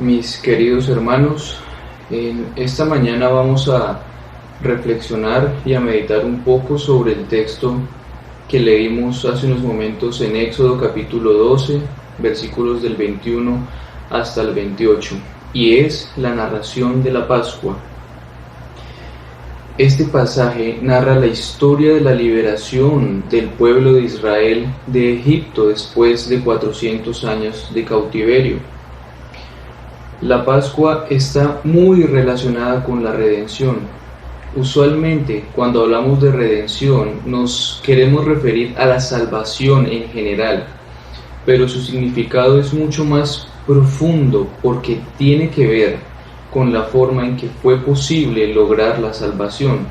Mis queridos hermanos, en esta mañana vamos a reflexionar y a meditar un poco sobre el texto que leímos hace unos momentos en Éxodo capítulo 12, versículos del 21 hasta el 28, y es la narración de la Pascua. Este pasaje narra la historia de la liberación del pueblo de Israel de Egipto después de 400 años de cautiverio. La Pascua está muy relacionada con la redención. Usualmente, cuando hablamos de redención, nos queremos referir a la salvación en general, pero su significado es mucho más profundo porque tiene que ver con la forma en que fue posible lograr la salvación,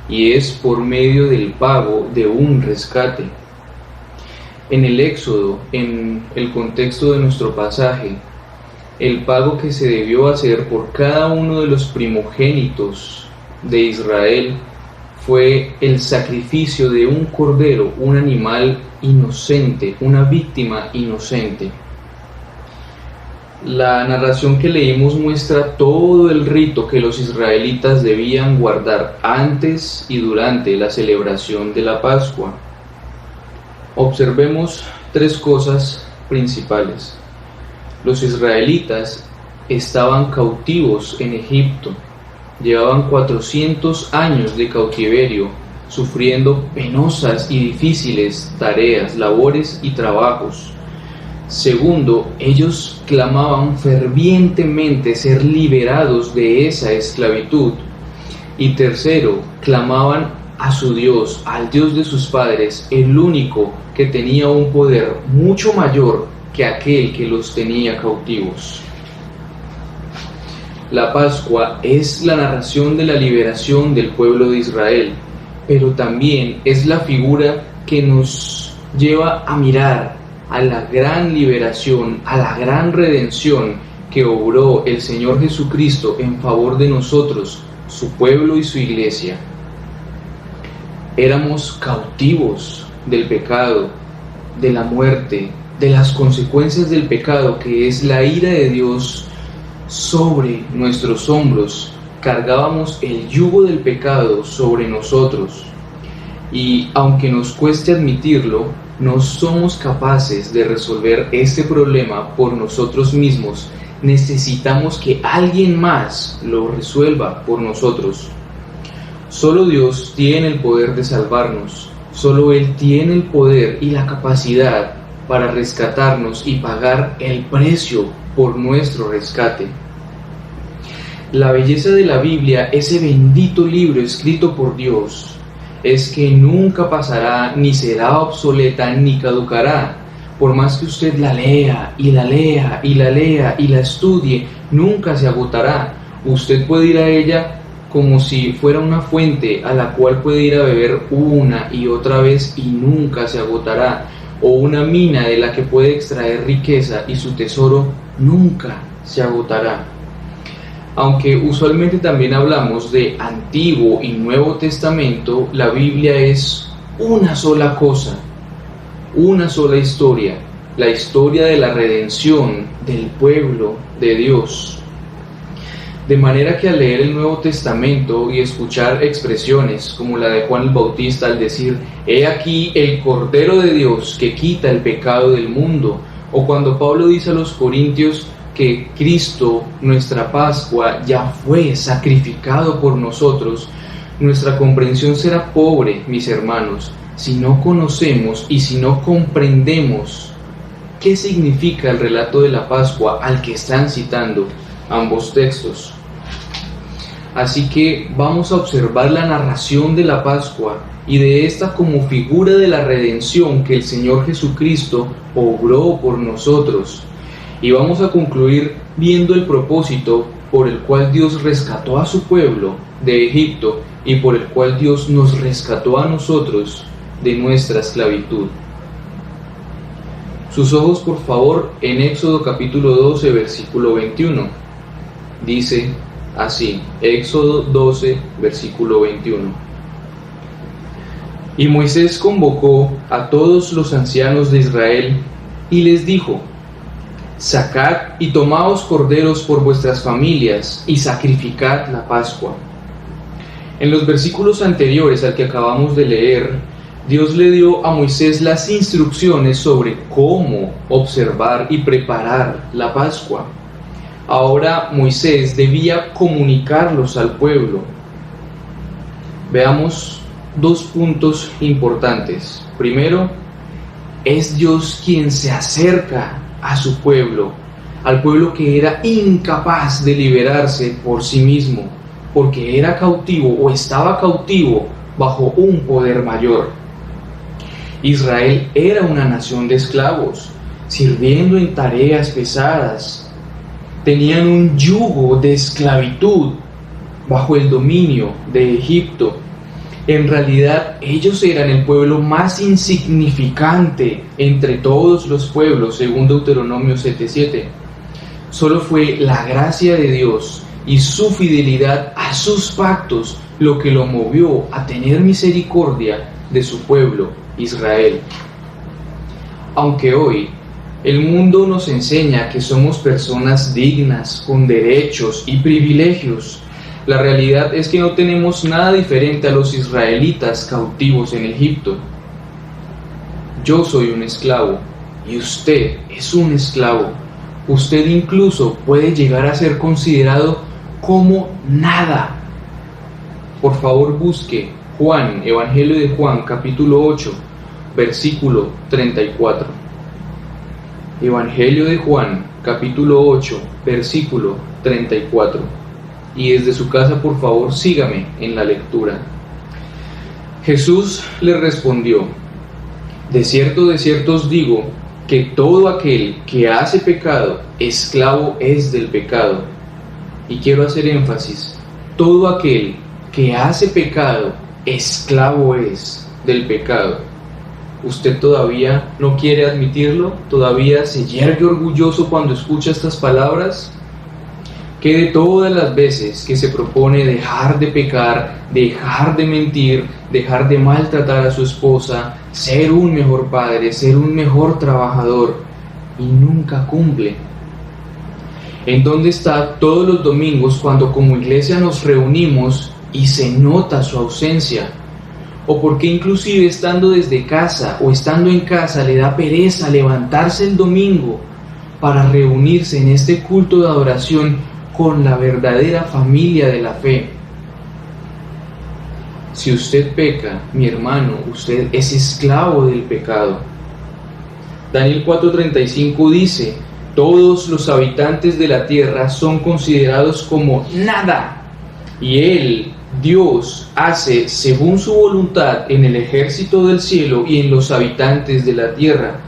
y es por medio del pago de un rescate. En el Éxodo, en el contexto de nuestro pasaje, el pago que se debió hacer por cada uno de los primogénitos de Israel fue el sacrificio de un cordero, un animal inocente, una víctima inocente. La narración que leímos muestra todo el rito que los israelitas debían guardar antes y durante la celebración de la Pascua. Observemos tres cosas principales. Los israelitas estaban cautivos en Egipto, llevaban 400 años de cautiverio, sufriendo penosas y difíciles tareas, labores y trabajos. Segundo, ellos clamaban fervientemente ser liberados de esa esclavitud. Y tercero, clamaban a su Dios, al Dios de sus padres, el único que tenía un poder mucho mayor que aquel que los tenía cautivos. La Pascua es la narración de la liberación del pueblo de Israel, pero también es la figura que nos lleva a mirar a la gran liberación, a la gran redención que obró el Señor Jesucristo en favor de nosotros, su pueblo y su iglesia. Éramos cautivos del pecado, de la muerte, de las consecuencias del pecado, que es la ira de Dios sobre nuestros hombros. Cargábamos el yugo del pecado sobre nosotros, y aunque nos cueste admitirlo, no somos capaces de resolver este problema por nosotros mismos. Necesitamos que alguien más lo resuelva por nosotros. Solo Dios tiene el poder de salvarnos, solo Él tiene el poder y la capacidad para rescatarnos y pagar el precio por nuestro rescate. La belleza de la Biblia, ese bendito libro escrito por Dios, es que nunca pasará, ni será obsoleta, ni caducará. Por más que usted la lea, y la lea, y la lea, y la estudie, nunca se agotará. Usted puede ir a ella como si fuera una fuente a la cual puede ir a beber una y otra vez y nunca se agotará. O una mina de la que puede extraer riqueza y su tesoro nunca se agotará. Aunque usualmente también hablamos de Antiguo y Nuevo Testamento, la Biblia es una sola cosa, una sola historia, la historia de la redención del pueblo de Dios. De manera que al leer el Nuevo Testamento y escuchar expresiones como la de Juan el Bautista al decir, «He aquí el Cordero de Dios que quita el pecado del mundo», o cuando Pablo dice a los Corintios que Cristo, nuestra Pascua, ya fue sacrificado por nosotros, nuestra comprensión será pobre, mis hermanos, si no conocemos y si no comprendemos qué significa el relato de la Pascua al que están citando ambos textos. Así que vamos a observar la narración de la Pascua y de esta como figura de la redención que el Señor Jesucristo obró por nosotros. Y vamos a concluir viendo el propósito por el cual Dios rescató a su pueblo de Egipto y por el cual Dios nos rescató a nosotros de nuestra esclavitud. Sus ojos, por favor, en Éxodo capítulo 12, versículo 21. Dice así, Éxodo 12, versículo 21. Y Moisés convocó a todos los ancianos de Israel y les dijo: Sacad y tomaos corderos por vuestras familias y sacrificad la Pascua. En los versículos anteriores al que acabamos de leer, Dios le dio a Moisés las instrucciones sobre cómo observar y preparar la Pascua. Ahora Moisés debía comunicarlos al pueblo. Veamos dos puntos importantes. Primero, es Dios quien se acerca a su pueblo, al pueblo que era incapaz de liberarse por sí mismo, porque era cautivo o estaba cautivo bajo un poder mayor. Israel era una nación de esclavos, sirviendo en tareas pesadas. Tenían un yugo de esclavitud bajo el dominio de Egipto. En realidad, ellos eran el pueblo más insignificante entre todos los pueblos, según Deuteronomio 7:7. Solo fue la gracia de Dios y su fidelidad a sus pactos lo que lo movió a tener misericordia de su pueblo, Israel. Aunque hoy el mundo nos enseña que somos personas dignas, con derechos y privilegios, la realidad es que no tenemos nada diferente a los israelitas cautivos en Egipto. Yo soy un esclavo y usted es un esclavo. Usted incluso puede llegar a ser considerado como nada. Por favor, busque Juan, Evangelio de Juan, capítulo 8, versículo 34. Evangelio de Juan, capítulo 8, versículo 34. Y desde su casa, por favor, sígame en la lectura. Jesús le respondió: de cierto os digo, que todo aquel que hace pecado, esclavo es del pecado. Y quiero hacer énfasis: todo aquel que hace pecado, esclavo es del pecado. ¿Usted todavía no quiere admitirlo? ¿Todavía se yergue orgulloso cuando escucha estas palabras? Que de todas las veces que se propone dejar de pecar, dejar de mentir, dejar de maltratar a su esposa, ser un mejor padre, ser un mejor trabajador, y nunca cumple. ¿En dónde está todos los domingos cuando como iglesia nos reunimos y se nota su ausencia? ¿O por qué inclusive estando desde casa o estando en casa le da pereza levantarse el domingo para reunirse en este culto de adoración con la verdadera familia de la fe? Si usted peca, mi hermano, usted es esclavo del pecado. Daniel 4:35 dice: todos los habitantes de la tierra son considerados como nada, y Él, Dios, hace según su voluntad en el ejército del cielo y en los habitantes de la tierra,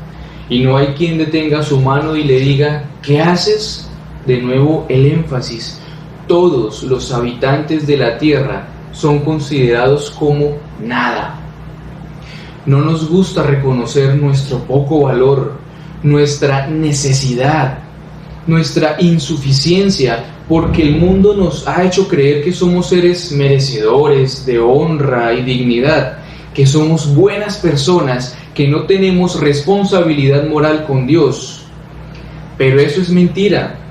y no hay quien detenga su mano y le diga: ¿qué haces? De nuevo el énfasis: todos los habitantes de la tierra son considerados como nada. No nos gusta reconocer nuestro poco valor, nuestra necesidad, nuestra insuficiencia, porque el mundo nos ha hecho creer que somos seres merecedores de honra y dignidad, que somos buenas personas, que no tenemos responsabilidad moral con Dios. Pero eso es mentira.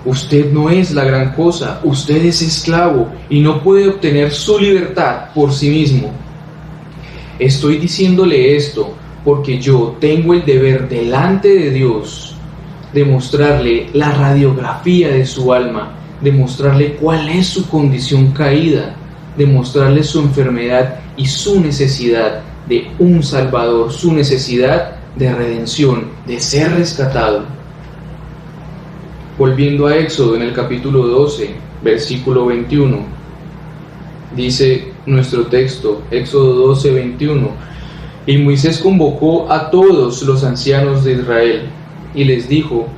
Usted no es la gran cosa, usted es esclavo y no puede obtener su libertad por sí mismo. Estoy diciéndole esto porque yo tengo el deber delante de Dios de mostrarle la radiografía de su alma, de mostrarle cuál es su condición caída, de mostrarle su enfermedad y su necesidad de un Salvador, su necesidad de redención, de ser rescatado. Volviendo a Éxodo en el capítulo 12, versículo 21, dice nuestro texto, Éxodo 12, 21, y Moisés convocó a todos los ancianos de Israel, y les dijo: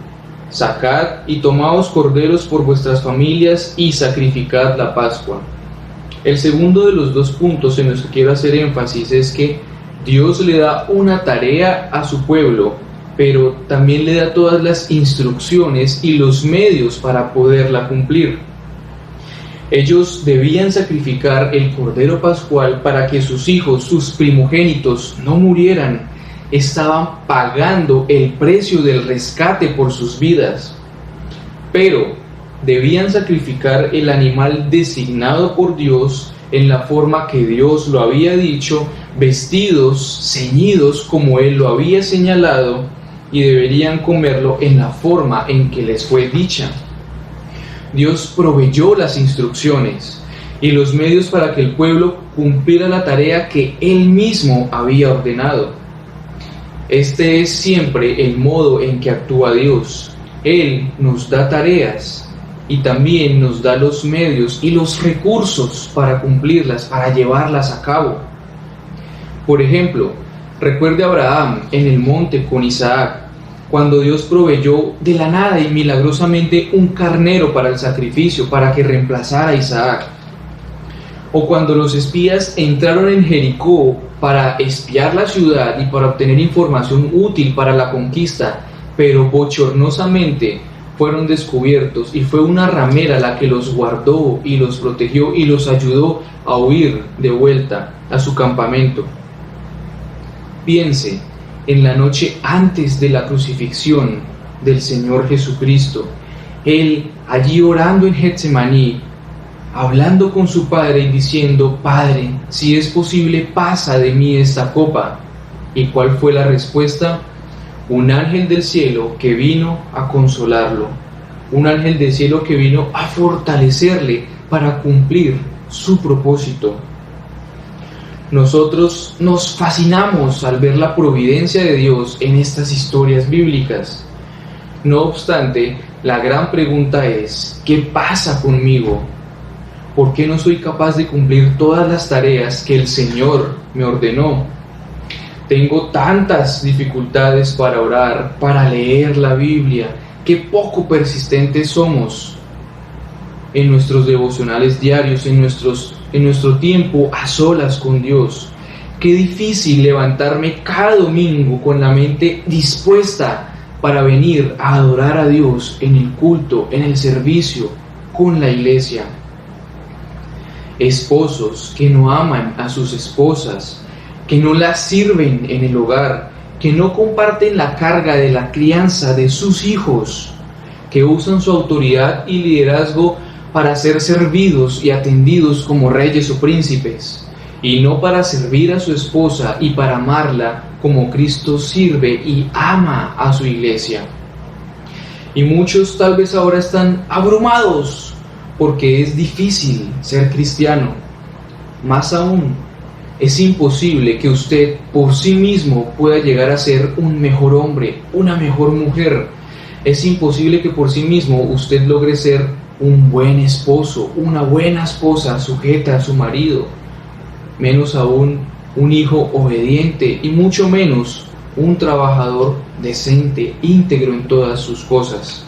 sacad y tomaos corderos por vuestras familias y sacrificad la Pascua. El segundo de los dos puntos en los que quiero hacer énfasis es que Dios le da una tarea a su pueblo, pero también le da todas las instrucciones y los medios para poderla cumplir. Ellos debían sacrificar el cordero pascual para que sus hijos, sus primogénitos, no murieran, estaban pagando el precio del rescate por sus vidas, pero debían sacrificar el animal designado por Dios en la forma que Dios lo había dicho, vestidos, ceñidos como Él lo había señalado, y deberían comerlo en la forma en que les fue dicha. Dios proveyó las instrucciones y los medios para que el pueblo cumpliera la tarea que Él mismo había ordenado. Este es siempre el modo en que actúa Dios. Él nos da tareas y también nos da los medios y los recursos para cumplirlas, para llevarlas a cabo. Por ejemplo, recuerde a Abraham en el monte con Isaac, cuando Dios proveyó de la nada y milagrosamente un carnero para el sacrificio, para que reemplazara a Isaac. O cuando los espías entraron en Jericó para espiar la ciudad y para obtener información útil para la conquista, pero bochornosamente fueron descubiertos y fue una ramera la que los guardó y los protegió y los ayudó a huir de vuelta a su campamento. Piense en la noche antes de la crucifixión del Señor Jesucristo, Él allí orando en Getsemaní, hablando con su Padre y diciendo: Padre, si es posible, pasa de mí esta copa. ¿Y cuál fue la respuesta? Un ángel del cielo que vino a consolarlo, un ángel del cielo que vino a fortalecerle para cumplir su propósito. Nosotros nos fascinamos al ver la providencia de Dios en estas historias bíblicas. No obstante, la gran pregunta es: ¿qué pasa conmigo? ¿Por qué no soy capaz de cumplir todas las tareas que el Señor me ordenó? Tengo tantas dificultades para orar, para leer la Biblia, qué poco persistentes somos en nuestros devocionales diarios, en nuestro tiempo a solas con Dios. Qué difícil levantarme cada domingo con la mente dispuesta para venir a adorar a Dios en el culto, en el servicio, con la iglesia. Esposos que no aman a sus esposas, que no las sirven en el hogar, que no comparten la carga de la crianza de sus hijos, que usan su autoridad y liderazgo para ser servidos y atendidos como reyes o príncipes, y no para servir a su esposa y para amarla como Cristo sirve y ama a su iglesia. Y muchos tal vez ahora están abrumados porque es difícil ser cristiano. Más aún, es imposible que usted por sí mismo pueda llegar a ser un mejor hombre, una mejor mujer. Es imposible que por sí mismo usted logre ser un buen esposo, una buena esposa sujeta a su marido, menos aún un hijo obediente y mucho menos un trabajador decente, íntegro en todas sus cosas.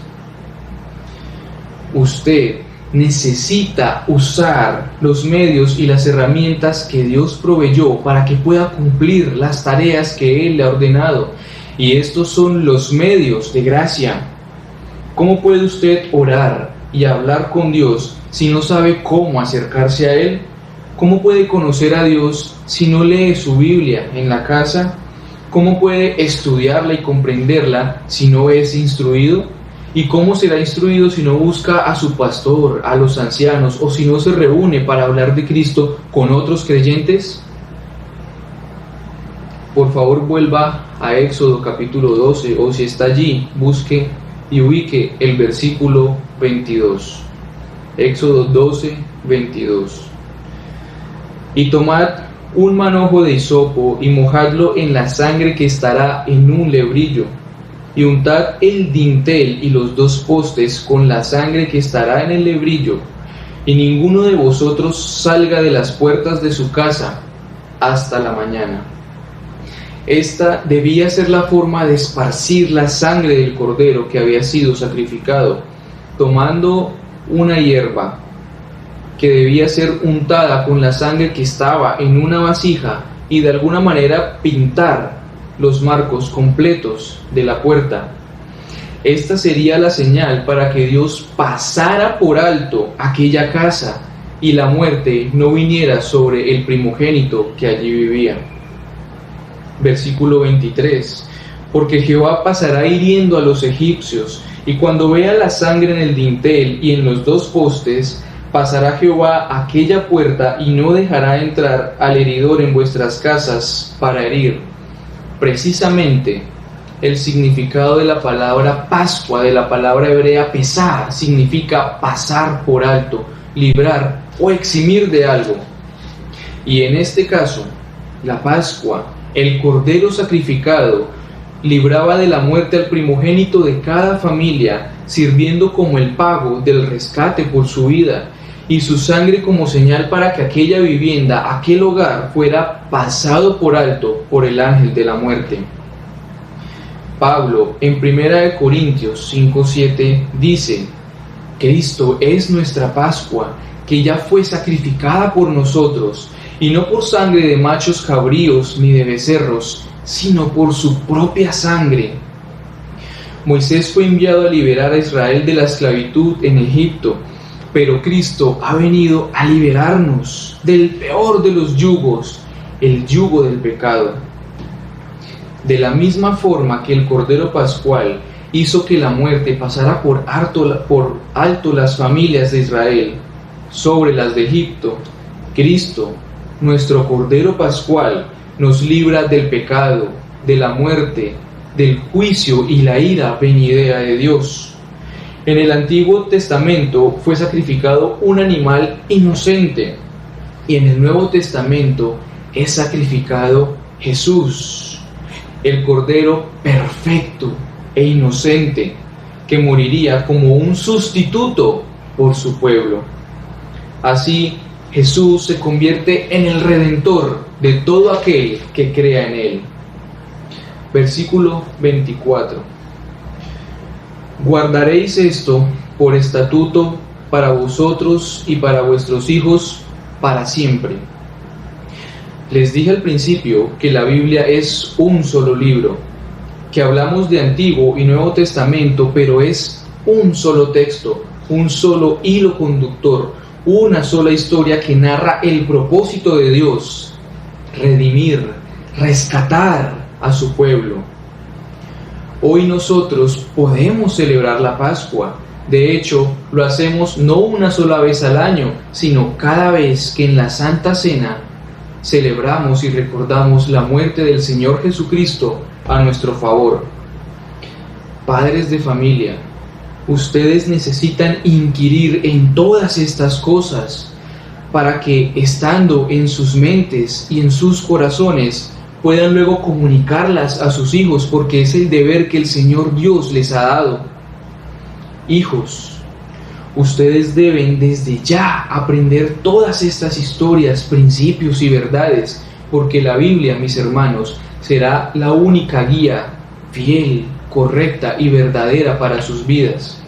Usted necesita usar los medios y las herramientas que Dios proveyó para que pueda cumplir las tareas que Él le ha ordenado, y estos son los medios de gracia. ¿Cómo puede usted orar y hablar con Dios si no sabe cómo acercarse a Él? ¿Cómo puede conocer a Dios si no lee su Biblia en la casa? ¿Cómo puede estudiarla y comprenderla si no es instruido? ¿Y cómo será instruido si no busca a su pastor, a los ancianos, o si no se reúne para hablar de Cristo con otros creyentes? Por favor, vuelva a Éxodo capítulo 12, o si está allí, busque y ubique el versículo 22. Éxodo 12, 22. Y tomad un manojo de hisopo y mojadlo en la sangre que estará en un lebrillo, y untad el dintel y los dos postes con la sangre que estará en el lebrillo, y ninguno de vosotros salga de las puertas de su casa hasta la mañana. Esta debía ser la forma de esparcir la sangre del cordero que había sido sacrificado, tomando una hierba que debía ser untada con la sangre que estaba en una vasija y de alguna manera pintar los marcos completos de la puerta. Esta sería la señal para que Dios pasara por alto aquella casa y la muerte no viniera sobre el primogénito que allí vivía. Versículo 23. Porque Jehová pasará hiriendo a los egipcios, y cuando vea la sangre en el dintel y en los dos postes, pasará Jehová a aquella puerta y no dejará entrar al heridor en vuestras casas para herir. Precisamente, el significado de la palabra Pascua, de la palabra hebrea pesar, significa pasar por alto, librar o eximir de algo. Y en este caso, la Pascua, el cordero sacrificado, libraba de la muerte al primogénito de cada familia, sirviendo como el pago del rescate por su vida, y su sangre como señal para que aquella vivienda, aquel hogar, fuera pasado por alto por el ángel de la muerte. Pablo, en 1 Corintios 5:7, dice: Cristo es nuestra Pascua, que ya fue sacrificada por nosotros, y no por sangre de machos cabríos ni de becerros, sino por su propia sangre. Moisés fue enviado a liberar a Israel de la esclavitud en Egipto, pero Cristo ha venido a liberarnos del peor de los yugos, el yugo del pecado. De la misma forma que el Cordero Pascual hizo que la muerte pasara por alto las familias de Israel sobre las de Egipto, Cristo, nuestro Cordero Pascual, nos libra del pecado, de la muerte, del juicio y la ira venidera de Dios. En el Antiguo Testamento fue sacrificado un animal inocente, y en el Nuevo Testamento es sacrificado Jesús, el Cordero perfecto e inocente, que moriría como un sustituto por su pueblo. Así, Jesús se convierte en el Redentor de todo aquel que crea en Él. Versículo 24. Guardaréis esto por estatuto para vosotros y para vuestros hijos para siempre. Les dije al principio que la Biblia es un solo libro, que hablamos de Antiguo y Nuevo Testamento, pero es un solo texto, un solo hilo conductor, una sola historia que narra el propósito de Dios: redimir, rescatar a su pueblo. Hoy nosotros podemos celebrar la Pascua. De hecho, lo hacemos no una sola vez al año, sino cada vez que en la Santa Cena celebramos y recordamos la muerte del Señor Jesucristo a nuestro favor. Padres de familia, ustedes necesitan inquirir en todas estas cosas para que, estando en sus mentes y en sus corazones, puedan luego comunicarlas a sus hijos, porque es el deber que el Señor Dios les ha dado. Hijos, ustedes deben desde ya aprender todas estas historias, principios y verdades, porque la Biblia, mis hermanos, será la única guía fiel, correcta y verdadera para sus vidas.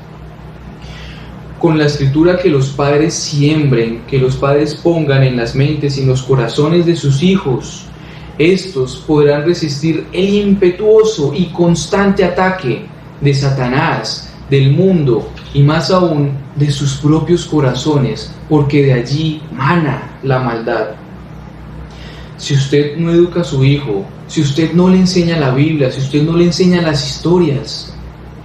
Con la escritura que los padres siembren, que los padres pongan en las mentes y en los corazones de sus hijos, estos podrán resistir el impetuoso y constante ataque de Satanás, del mundo y más aún de sus propios corazones, porque de allí mana la maldad. Si usted no educa a su hijo, si usted no le enseña la Biblia, si usted no le enseña las historias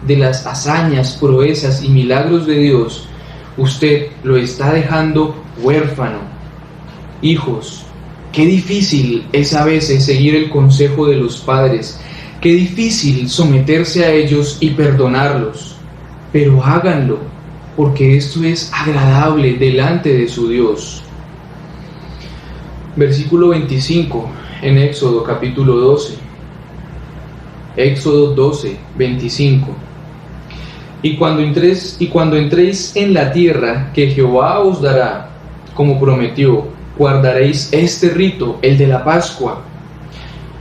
de las hazañas, proezas y milagros de Dios, usted lo está dejando huérfano. Hijos, qué difícil es a veces seguir el consejo de los padres, qué difícil someterse a ellos y perdonarlos, pero háganlo, porque esto es agradable delante de su Dios. Versículo 25 en Éxodo capítulo 12. Éxodo 12, 25. Y cuando entréis en la tierra que Jehová os dará, como prometió, guardaréis este rito, el de la Pascua.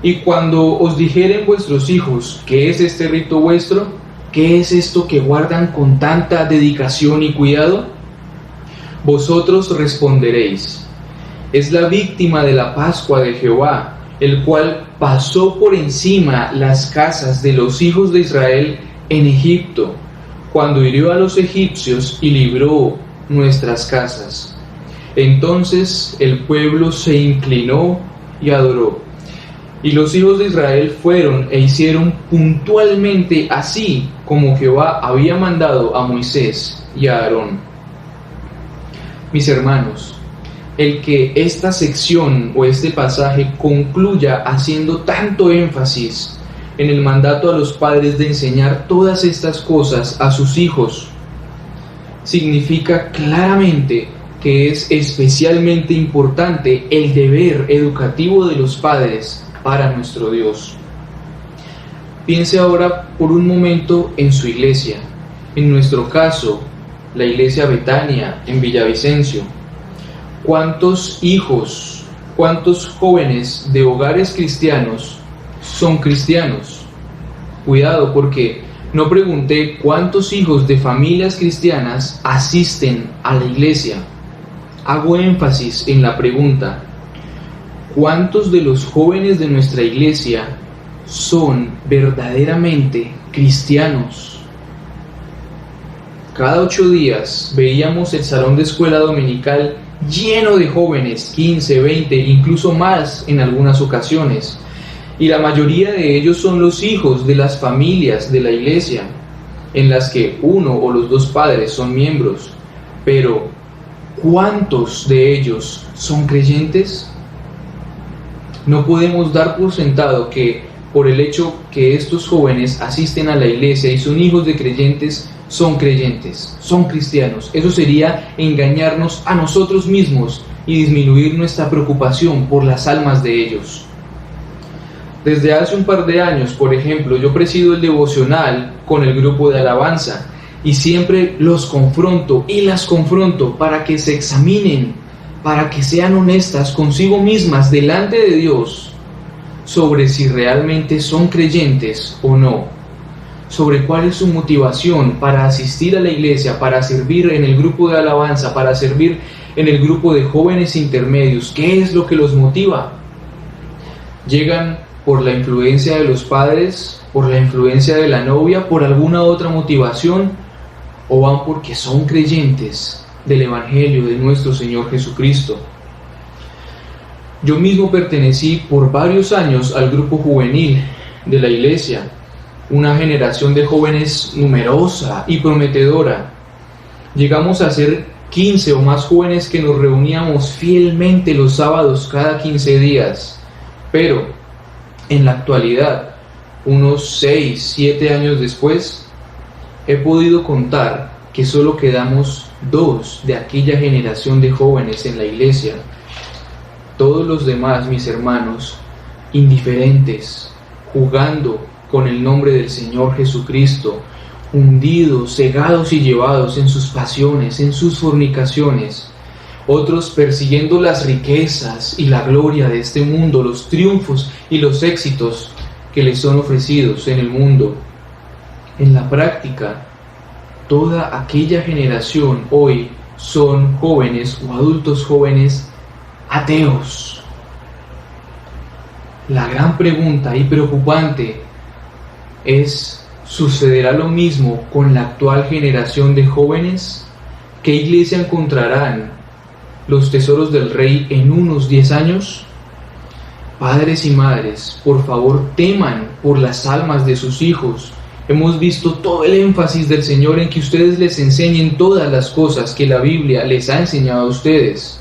Y cuando os dijeren vuestros hijos, ¿qué es este rito vuestro? ¿Qué es esto que guardan con tanta dedicación y cuidado? Vosotros responderéis: es la víctima de la Pascua de Jehová, el cual pasó por encima las casas de los hijos de Israel en Egipto, cuando hirió a los egipcios y libró nuestras casas. Entonces el pueblo se inclinó y adoró. Y los hijos de Israel fueron e hicieron puntualmente así como Jehová había mandado a Moisés y a Aarón. Mis hermanos, el que esta sección o este pasaje concluya haciendo tanto énfasis en el mandato a los padres de enseñar todas estas cosas a sus hijos, significa claramente que es especialmente importante el deber educativo de los padres para nuestro Dios. Piense ahora por un momento en su iglesia. En nuestro caso, la iglesia Betania en Villavicencio. ¿Cuántos hijos, cuántos jóvenes de hogares cristianos son cristianos? Cuidado, porque no pregunté cuántos hijos de familias cristianas asisten a la iglesia. Hago énfasis en la pregunta: ¿cuántos de los jóvenes de nuestra iglesia son verdaderamente cristianos? Cada 8 días veíamos el salón de escuela dominical lleno de jóvenes, 15, 20, incluso más en algunas ocasiones. Y la mayoría de ellos son los hijos de las familias de la iglesia, en las que uno o los dos padres son miembros. Pero, ¿cuántos de ellos son creyentes? No podemos dar por sentado que por el hecho que estos jóvenes asisten a la iglesia y son hijos de creyentes, son cristianos. Eso sería engañarnos a nosotros mismos y disminuir nuestra preocupación por las almas de ellos. Desde hace un par de años, por ejemplo, yo presido el devocional con el grupo de alabanza y siempre los confronto y las confronto para que se examinen, para que sean honestas consigo mismas delante de Dios sobre si realmente son creyentes o no, sobre cuál es su motivación para asistir a la iglesia, para servir en el grupo de alabanza, para servir en el grupo de jóvenes intermedios. ¿Qué es lo que los motiva? ¿Llegan por la influencia de los padres, por la influencia de la novia, por alguna otra motivación, o van porque son creyentes del Evangelio de nuestro Señor Jesucristo? Yo mismo pertenecí por varios años al grupo juvenil de la iglesia, una generación de jóvenes numerosa y prometedora. Llegamos a ser 15 o más jóvenes que nos reuníamos fielmente los sábados cada 15 días, pero en la actualidad, unos 6, 7 años después, he podido contar que solo quedamos 2 de aquella generación de jóvenes en la iglesia. Todos los demás, mis hermanos, indiferentes, jugando con el nombre del Señor Jesucristo, hundidos, cegados y llevados en sus pasiones, en sus fornicaciones. Otros persiguiendo las riquezas y la gloria de este mundo, los triunfos y los éxitos que les son ofrecidos en el mundo. En la práctica, toda aquella generación hoy son jóvenes o adultos jóvenes ateos. La gran pregunta y preocupante es: ¿sucederá lo mismo con la actual generación de jóvenes? ¿Qué iglesia encontrarán los tesoros del Rey en unos 10 años? Padres y madres, por favor, teman por las almas de sus hijos. Hemos visto todo el énfasis del Señor en que ustedes les enseñen todas las cosas que la Biblia les ha enseñado a ustedes.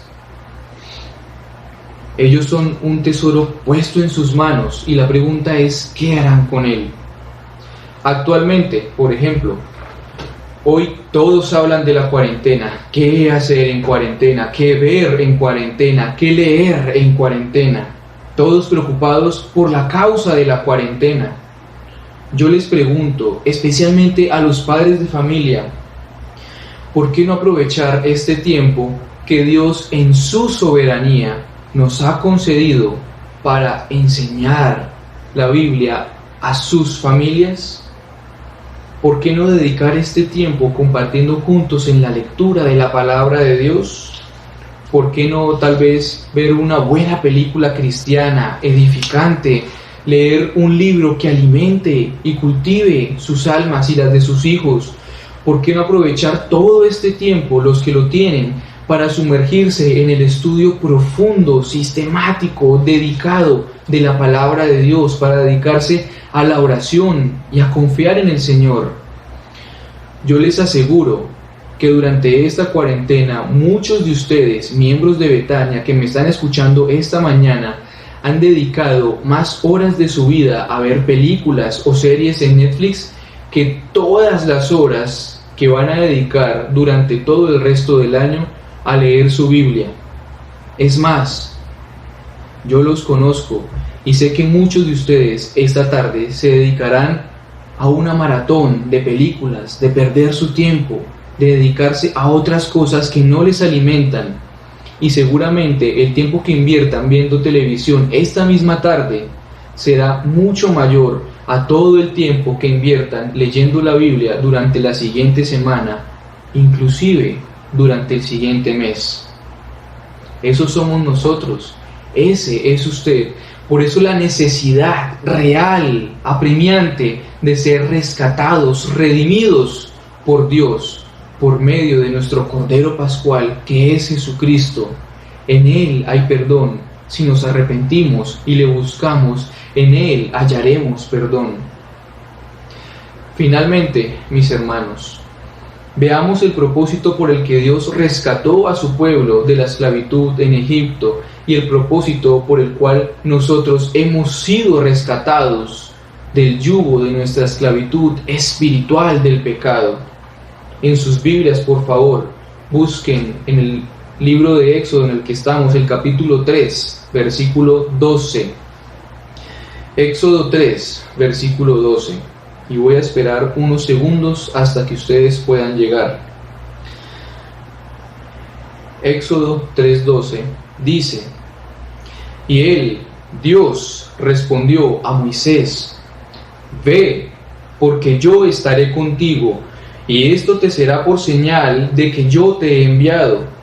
Ellos son un tesoro puesto en sus manos y la pregunta es: ¿qué harán con él? Actualmente, por ejemplo, hoy todos hablan de la cuarentena. ¿Qué hacer en cuarentena? ¿Qué ver en cuarentena? ¿Qué leer en cuarentena? Todos preocupados por la causa de la cuarentena. Yo les pregunto, especialmente a los padres de familia, ¿por qué no aprovechar este tiempo que Dios en su soberanía nos ha concedido para enseñar la Biblia a sus familias? ¿Por qué no dedicar este tiempo compartiendo juntos en la lectura de la palabra de Dios? ¿Por qué no tal vez ver una buena película cristiana, edificante, leer un libro que alimente y cultive sus almas y las de sus hijos? ¿Por qué no aprovechar todo este tiempo, los que lo tienen, para sumergirse en el estudio profundo, sistemático, dedicado de la palabra de Dios, para dedicarse a la oración y a confiar en el Señor. Yo les aseguro que durante esta cuarentena muchos de ustedes, miembros de Betania, que me están escuchando esta mañana, han dedicado más horas de su vida a ver películas o series en Netflix que todas las horas que van a dedicar durante todo el resto del año a leer su Biblia. Es más, yo los conozco y sé que muchos de ustedes esta tarde se dedicarán a una maratón de películas, de perder su tiempo, de dedicarse a otras cosas que no les alimentan. Y seguramente el tiempo que inviertan viendo televisión esta misma tarde será mucho mayor a todo el tiempo que inviertan leyendo la Biblia durante la siguiente semana, inclusive durante el siguiente mes. Esos somos nosotros, ese es usted. Por eso la necesidad real, apremiante, de ser rescatados, redimidos por Dios, por medio de nuestro Cordero Pascual, que es Jesucristo. En Él hay perdón. Si nos arrepentimos y le buscamos, en Él hallaremos perdón. Finalmente, mis hermanos, veamos el propósito por el que Dios rescató a su pueblo de la esclavitud en Egipto y el propósito por el cual nosotros hemos sido rescatados del yugo de nuestra esclavitud espiritual del pecado. En sus Biblias, por favor, busquen en el libro de Éxodo en el que estamos, el capítulo 3, versículo 12. Éxodo 3, versículo 12. Y voy a esperar unos segundos hasta que ustedes puedan llegar. Éxodo 3:12 dice: Y él, Dios, respondió a Moisés: Ve, porque yo estaré contigo, y esto te será por señal de que yo te he enviado.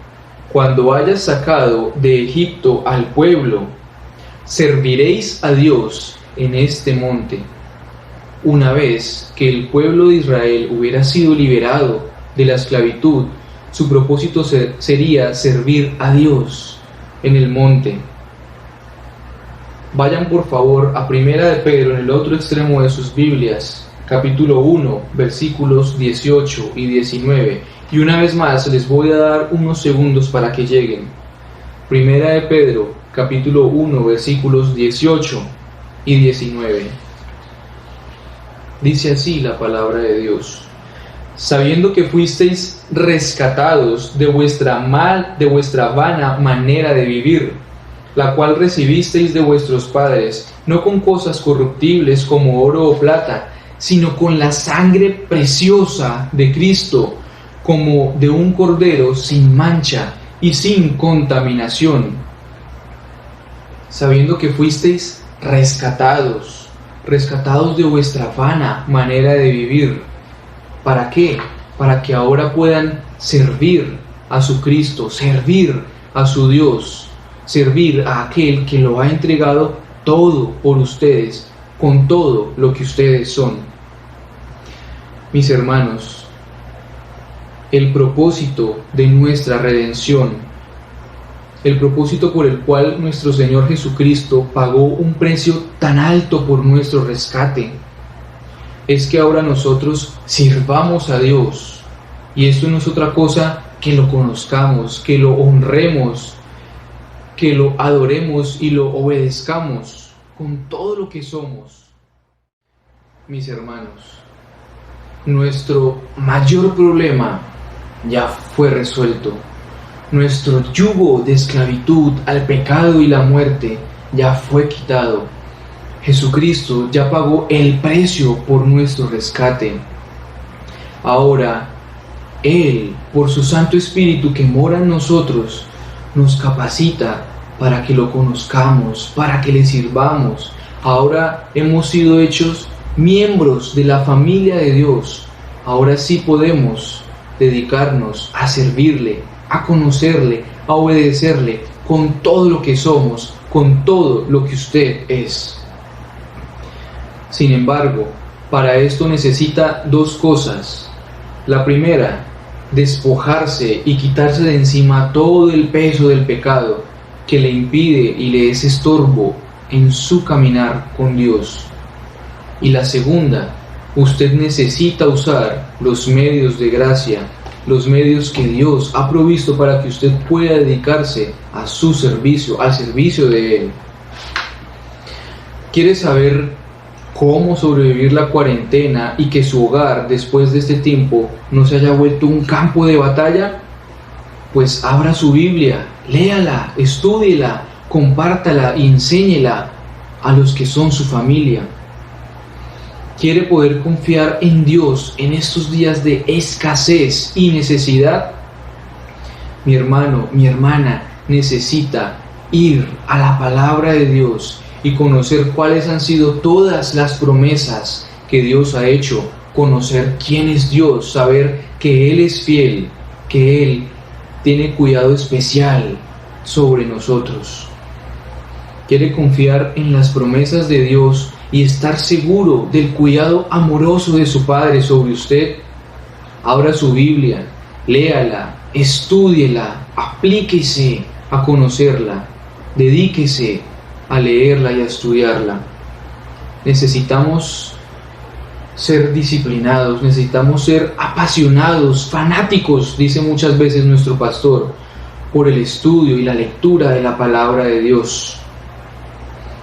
Cuando hayas sacado de Egipto al pueblo, serviréis a Dios en este monte. Una vez que el pueblo de Israel hubiera sido liberado de la esclavitud, su propósito sería servir a Dios en el monte. Vayan por favor a Primera de Pedro en el otro extremo de sus Biblias, capítulo 1, versículos 18 y 19. Y una vez más les voy a dar unos segundos para que lleguen. Primera de Pedro, capítulo 1, versículos 18 y 19. Dice así la palabra de Dios: sabiendo que fuisteis rescatados de vuestra vana manera de vivir, la cual recibisteis de vuestros padres, no con cosas corruptibles como oro o plata, sino con la sangre preciosa de Cristo, como de un cordero sin mancha y sin contaminación. Sabiendo que fuisteis rescatados de vuestra vana manera de vivir. ¿Para qué? Para que ahora puedan servir a su Cristo, servir a su Dios, servir a aquel que lo ha entregado todo por ustedes, con todo lo que ustedes son. Mis hermanos, el propósito de nuestra redención, el propósito por el cual nuestro Señor Jesucristo pagó un precio tan alto por nuestro rescate, es que ahora nosotros sirvamos a Dios. Y esto no es otra cosa que lo conozcamos, que lo honremos, que lo adoremos y lo obedezcamos con todo lo que somos. Mis hermanos, nuestro mayor problema ya fue resuelto. Nuestro yugo de esclavitud al pecado y la muerte ya fue quitado. Jesucristo ya pagó el precio por nuestro rescate. Ahora, Él, por su Santo Espíritu que mora en nosotros, nos capacita para que lo conozcamos, para que le sirvamos. Ahora hemos sido hechos miembros de la familia de Dios. Ahora sí podemos dedicarnos a servirle, a conocerle, a obedecerle con todo lo que somos, con todo lo que usted es. Sin embargo, para esto necesita dos cosas. La primera, despojarse y quitarse de encima todo el peso del pecado que le impide y le es estorbo en su caminar con Dios. Y la segunda, usted necesita usar los medios de gracia, los medios que Dios ha provisto para que usted pueda dedicarse a su servicio, al servicio de Él. ¿Quiere saber cómo sobrevivir la cuarentena y que su hogar después de este tiempo no se haya vuelto un campo de batalla? Pues abra su Biblia, léala, estúdiela, compártala y enséñela a los que son su familia. ¿Quiere poder confiar en Dios en estos días de escasez y necesidad? Mi hermano, mi hermana, necesita ir a la palabra de Dios y conocer cuáles han sido todas las promesas que Dios ha hecho, conocer quién es Dios, saber que Él es fiel, que Él tiene cuidado especial sobre nosotros. ¿Quiere confiar en las promesas de Dios y estar seguro del cuidado amoroso de su Padre sobre usted? Abra su Biblia, léala, estúdiela, aplíquese a conocerla, dedíquese a leerla y a estudiarla. Necesitamos ser disciplinados, necesitamos ser apasionados, fanáticos, dice muchas veces nuestro pastor, por el estudio y la lectura de la palabra de Dios.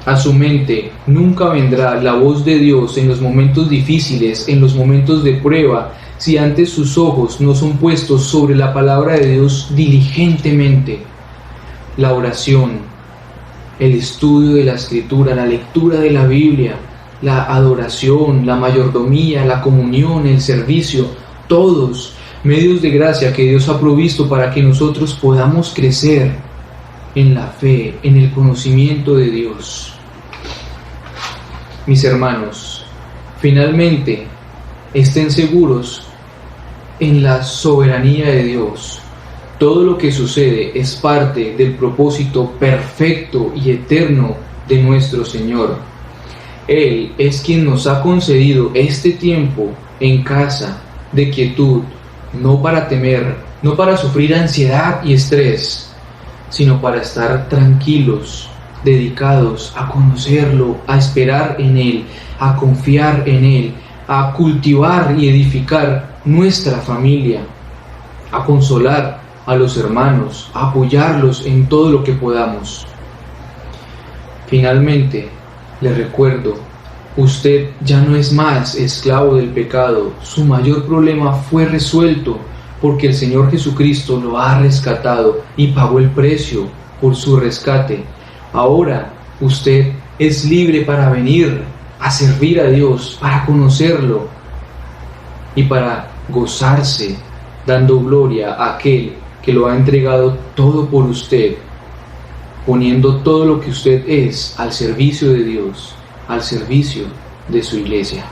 A su mente nunca vendrá la voz de Dios en los momentos difíciles, en los momentos de prueba, si antes sus ojos no son puestos sobre la palabra de Dios diligentemente. La oración, el estudio de la Escritura, la lectura de la Biblia, la adoración, la mayordomía, la comunión, el servicio, todos medios de gracia que Dios ha provisto para que nosotros podamos crecer en la fe, en el conocimiento de Dios. Mis hermanos, finalmente estén seguros en la soberanía de Dios. Todo lo que sucede es parte del propósito perfecto y eterno de nuestro Señor. Él es quien nos ha concedido este tiempo en casa de quietud, no para temer, no para sufrir ansiedad y estrés, sino para estar tranquilos, dedicados a conocerlo, a esperar en Él, a confiar en Él, a cultivar y edificar nuestra familia, a consolar a los hermanos, a apoyarlos en todo lo que podamos. Finalmente, le recuerdo, usted ya no es más esclavo del pecado. Su mayor problema fue resuelto porque el Señor Jesucristo lo ha rescatado y pagó el precio por su rescate. Ahora usted es libre para venir a servir a Dios, para conocerlo y para gozarse, dando gloria a aquel que lo ha entregado todo por usted, poniendo todo lo que usted es al servicio de Dios, al servicio de su iglesia.